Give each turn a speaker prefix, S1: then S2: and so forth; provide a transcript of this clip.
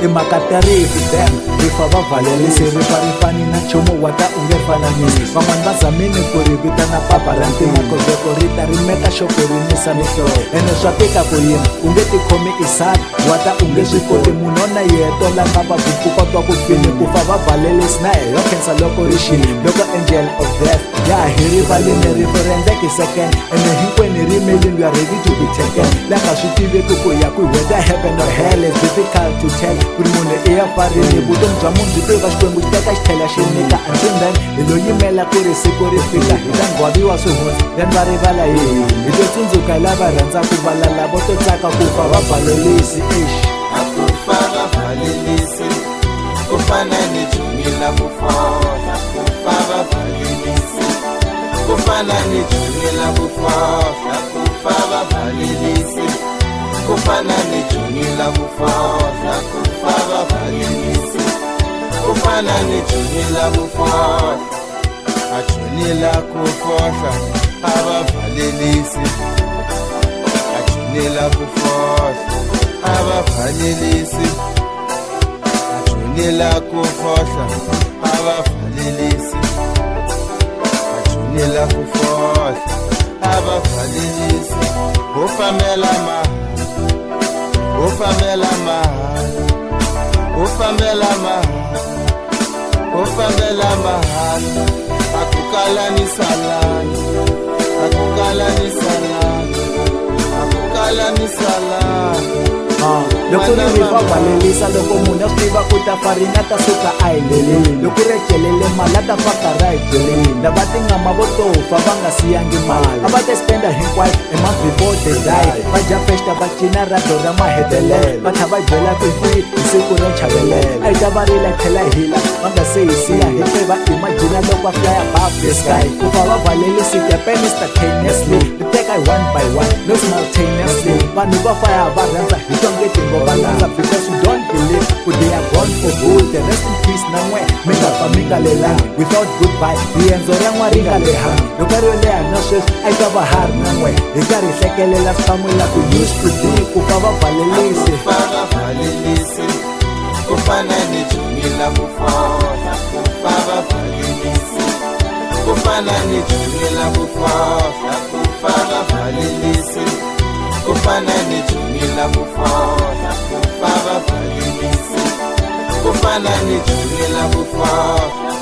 S1: imakatarifi dem rifa va valelisi rifa rifani na nchumu wata ungefananisi van'wani va zamini ku ri vitana papa ra ntima koveko rita rimeka xoko rinisa mihlovo ene swa tika ku yini u nge tikhomi isati wata u nge swi koti munhona yeto langa va vupukotwa ku fini ku fa va valelisi na heyo khensa loko ri xini loko angel of death ya hi rivalini rifo rendleki second ene hinkwenu rimelini ya ready to be taken langa swi tiveki ku ya ku whether heaven or hell is difficult to tell ku ri munhu i ya farini vutomi bya munhu byi tiva xikwembu xi teka xi tlhela xi nyika until then hi lo yimela ku ri siku ri fika hi ta ngwaviwa swihundzi then va rivala hi hi to tsundzuka lava rhandza ku valala vo to tsaka ku fa va valelisi
S2: a ku fa va valelisi ku fana ni jumila ku fola ku fa va valelisi ku fana ni jumila ku fola ku fa va valelisi ku fana ni jumila ku fola ku fa va valelisi ku fana ni jumila ku fola a jumila ku fola a va valelisi a jumila ku fola a va valelisi a jumila ku fola a va valelisi a jumila ku fola a va valelisi u fambela mahala akukala ni salani
S1: loko ri rifa valelisa loko munhu a swi tiva ku ta farina ta suka a hi leleni loko ri celele mali a ta faka ra hi byeleni lava tingama vo tofa va nga siyangi mali a va ta spenda hinkwayo a month before they die va dya festa va cina rado ra mahetelelo va tlha va byela pipi hi siku ro chavelela a hi ta va rila tlhela hila va nga se hi siya hi tle va imagina loko va fly above the sky ku va va valelisi japan instantaneously hi teka hi one by one no simultaneously vanhu va faya va rhandza hi tongetingo because we don't believe they are gone for good. The rest in peace nangwe minga fa minga lela without goodbye rienzo ra n'wari nga leha loko ri leha na sweswi a yi ta va ha ri nangwe hi karhi hi hlekelela swifan'wela ku used to be ku fa va valelisi
S2: ku fana ni jumila ku fola ku fa va valelisi ku fana ni jumila ku fola ku fa va valelisi ku fana ni jumila ku fola ku fa va valelisi ku fana ni jumila ku fola